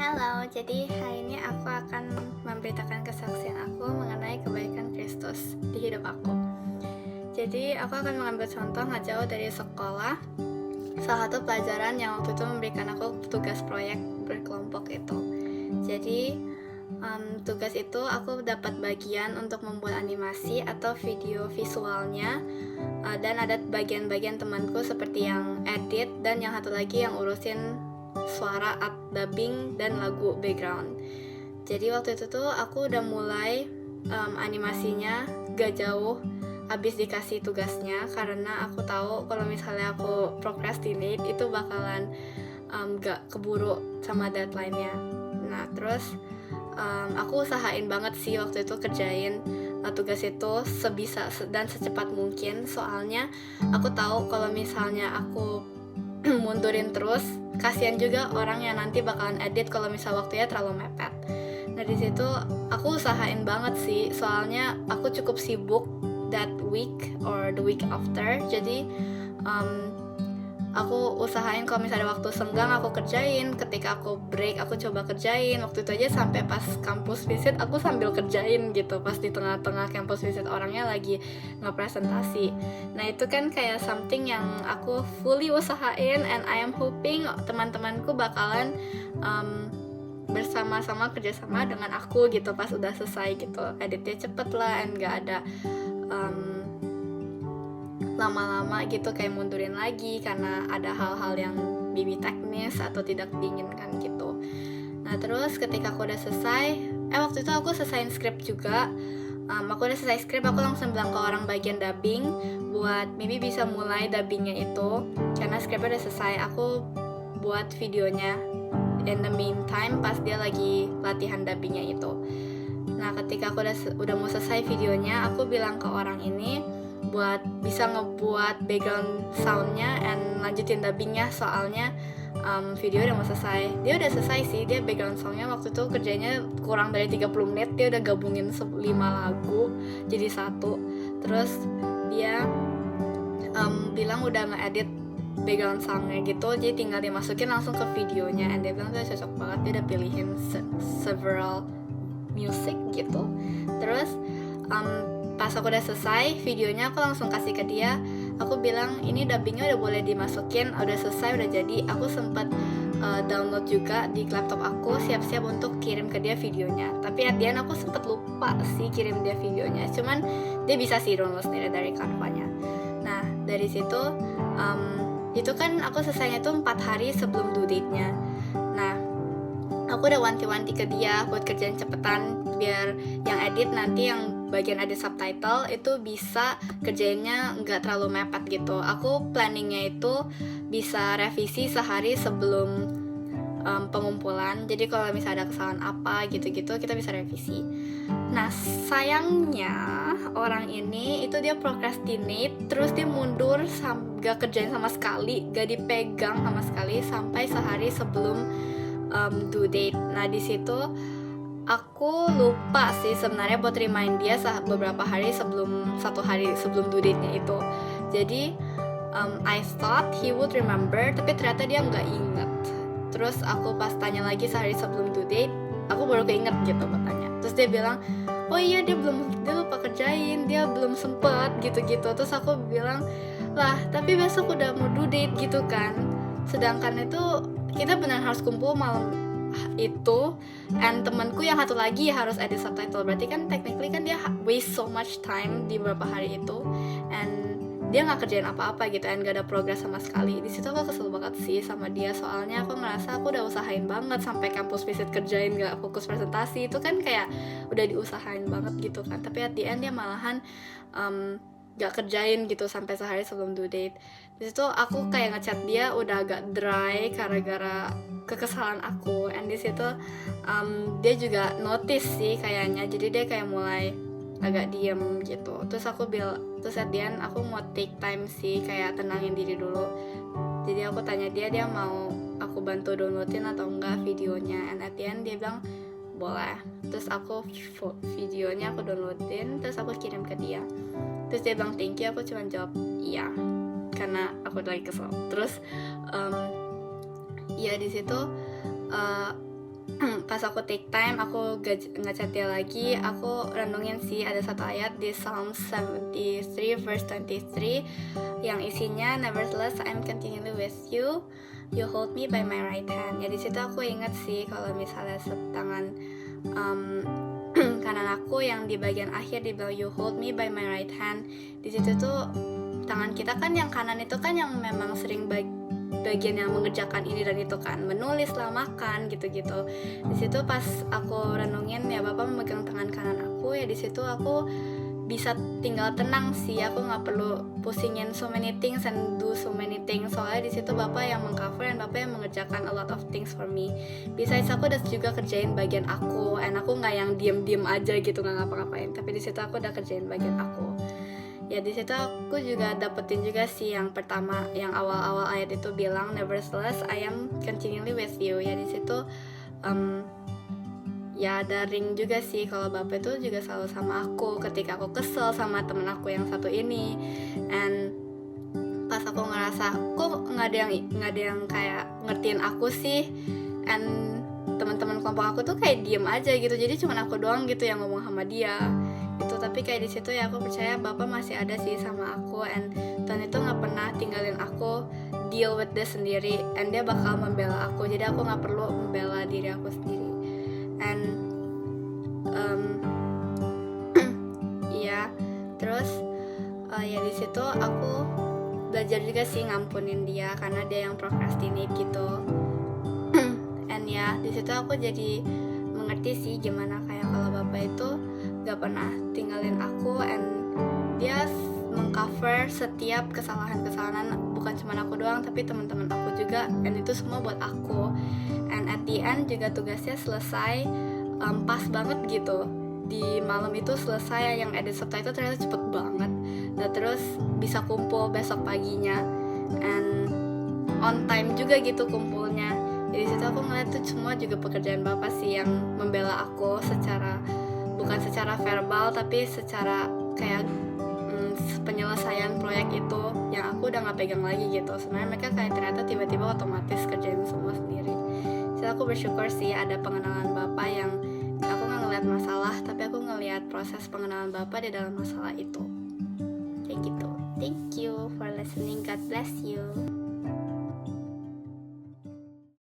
Halo, jadi hari ini aku akan memberitakan kesaksian aku mengenai kebaikan Kristus di hidup aku. Jadi aku akan mengambil contoh nggak jauh dari sekolah. Salah satu pelajaran yang waktu itu memberikan aku tugas proyek berkelompok itu. Jadi tugas itu aku dapat bagian untuk membuat animasi atau video visualnya, dan ada bagian-bagian temanku seperti yang edit dan yang satu lagi yang urusin suara dubbing dan lagu background. Jadi waktu itu tuh aku udah mulai animasinya gak jauh habis dikasih tugasnya, karena aku tahu kalau misalnya aku procrastinate itu bakalan gak keburu sama deadline-nya. Nah terus aku usahain banget sih waktu itu kerjain tugas itu sebisa dan secepat mungkin, soalnya aku tahu kalau misalnya aku mundurin terus, kasihan juga orang yang nanti bakalan edit kalau misal waktunya terlalu mepet. Nah di situ aku usahain banget sih, soalnya aku cukup sibuk that week or the week after. Jadi aku usahain kalau misalnya waktu senggang aku kerjain, ketika aku break aku coba kerjain. Waktu itu aja sampai pas kampus visit aku sambil kerjain gitu, pas di tengah-tengah kampus visit orangnya lagi ngepresentasi. Nah itu kan kayak something yang aku fully usahain, and I am hoping teman-temanku bakalan bersama-sama kerjasama dengan aku gitu pas udah selesai gitu. Editnya cepet lah, and gak ada lama-lama gitu kayak mundurin lagi karena ada hal-hal yang maybe teknis atau tidak diinginkan gitu. Nah terus ketika aku udah selesai, waktu itu aku selesaiin skrip juga. Aku udah selesai skrip, aku langsung bilang ke orang bagian dubbing buat maybe bisa mulai dubbingnya itu, karena skripnya udah selesai. Aku buat videonya in the meantime pas dia lagi latihan dubbingnya itu. Nah ketika aku udah mau selesai videonya, aku bilang ke orang ini buat bisa ngebuat background soundnya and lanjutin dubbingnya, soalnya video udah mau selesai. Dia udah selesai sih, dia background soundnya waktu itu kerjanya kurang dari 30 menit, dia udah gabungin 5 lagu jadi satu. Terus dia bilang udah nge-edit background soundnya gitu, jadi tinggal dimasukin langsung ke videonya, and dia bilang tuh cocok banget. Dia udah pilihin several music gitu. Terus pas aku udah selesai videonya, aku langsung kasih ke dia. Aku bilang ini dubbingnya udah boleh dimasukin, udah selesai, udah jadi. Aku sempat download juga di laptop aku, siap-siap untuk kirim ke dia videonya. Tapi at the end aku sempat lupa sih kirim dia videonya, cuman dia bisa sih download sendiri dari Canva-nya. Nah dari situ itu kan aku selesainya tuh 4 hari sebelum due date-nya. Nah aku udah wanti-wanti ke dia buat kerjaan cepetan, biar yang edit nanti yang bagian edit subtitle itu bisa kerjainnya nggak terlalu mepet gitu. Aku planningnya itu bisa revisi sehari sebelum pengumpulan, jadi kalau misalnya ada kesalahan apa gitu-gitu kita bisa revisi. Nah sayangnya orang ini itu dia procrastinate, terus dia mundur, gak kerjain sama sekali, gak dipegang sama sekali sampai sehari sebelum due date. Nah di situ aku lupa sih sebenarnya buat remind dia beberapa hari sebelum, 1 hari sebelum due date-nya itu. Jadi I thought he would remember, tapi ternyata dia nggak inget. Terus aku pas tanya lagi sehari sebelum due date, aku baru keinget gitu katanya. Terus dia bilang, oh iya dia lupa kerjain, dia belum sempet gitu-gitu. Terus aku bilang, lah tapi besok udah mau due date gitu kan. Sedangkan itu kita benar harus kumpul malam itu, and temanku yang satu lagi harus edit subtitle. Berarti kan technically kan dia waste so much time di beberapa hari itu, and dia nggak kerjain apa-apa gitu, and gak ada progress sama sekali. Di situ aku kesel banget sih sama dia, soalnya aku ngerasa aku udah usahain banget sampai kampus visit kerjain, gak fokus presentasi. Itu kan kayak udah diusahain banget gitu kan, tapi at the end dia malahan gak kerjain gitu sampai sehari sebelum due date. Di situ aku kayak ngechat dia udah agak dry gara-gara kekesalan aku, and di situ dia juga notice sih kayaknya, jadi dia kayak mulai agak diem gitu. Terus terus at the end aku mau take time sih, kayak tenangin diri dulu. Jadi aku tanya dia mau aku bantu downloadin atau enggak videonya, and at the end dia bilang boleh. Terus aku videonya aku downloadin, terus aku kirim ke dia. Terus dia bilang thank you, aku cuma jawab iya karena aku lagi kesel. Terus ya di situ pas aku take time, aku ngechat dia lagi, aku renungin sih ada satu ayat di Psalm 73 verse 23 yang isinya nevertheless I'm continually with you, you hold me by my right hand. Ya di situ aku inget sih kalau misalnya tangan kanan aku yang di bagian akhir dibilang you hold me by my right hand. Di situ tuh tangan kita kan yang kanan itu kan yang memang sering bagian yang mengerjakan ini dan itu kan, menulis lah, makan gitu-gitu. Di situ pas aku renungin ya Bapak memegang tangan kanan aku, ya di situ aku bisa tinggal tenang sih, aku nggak perlu pusingin so many things and do so many things, soalnya di situ Bapak yang mengcover dan Bapak yang mengerjakan a lot of things for me. Besides aku udah juga kerjain bagian aku, and aku nggak yang diem aja gitu nggak ngapa-ngapain, tapi di situ aku udah kerjain bagian aku. Ya di situ aku juga dapetin juga sih yang pertama, yang awal-awal ayat itu bilang nevertheless I am continually with you. Ya di situ ya ada ring juga sih kalau Bapak itu juga selalu sama aku ketika aku kesel sama temen aku yang satu ini. And pas aku ngerasa kok nggak ada yang kayak ngertiin aku sih, and teman-teman kelompok aku tuh kayak diem aja gitu, jadi cuma aku doang gitu yang ngomong sama dia itu. Tapi kayak di situ ya aku percaya Bapak masih ada sih sama aku, and Tuhan itu nggak pernah tinggalin aku deal with this sendiri, and dia bakal membela aku, jadi aku nggak perlu membela diri aku sendiri. And ya terus ya di situ aku belajar juga sih ngampunin dia karena dia yang procrastinate gitu. And ya di situ aku jadi mengerti sih gimana kayak kalau Bapak itu gak pernah tinggalin aku, and dia mengcover setiap kesalahan-kesalahan, bukan cuma aku doang tapi teman-teman aku juga, and itu semua buat aku. And at the end juga tugasnya selesai pas banget gitu, di malam itu selesai, yang edit subtitle ternyata cepet banget. Nah terus bisa kumpul besok paginya, and on time juga gitu kumpulnya. Jadi situ aku ngeliat tuh semua juga pekerjaan Bapak sih yang membela aku secara, bukan secara verbal tapi secara kayak penyelesaian proyek itu yang aku udah gak pegang lagi gitu. Sebenarnya mereka kayak ternyata tiba-tiba otomatis kerjain semua sendiri. Jadi aku bersyukur sih ada pengenalan Bapak yang aku gak ngeliat masalah, tapi aku ngeliat proses pengenalan Bapak di dalam masalah itu. Kayak gitu. Thank you for listening. God bless you.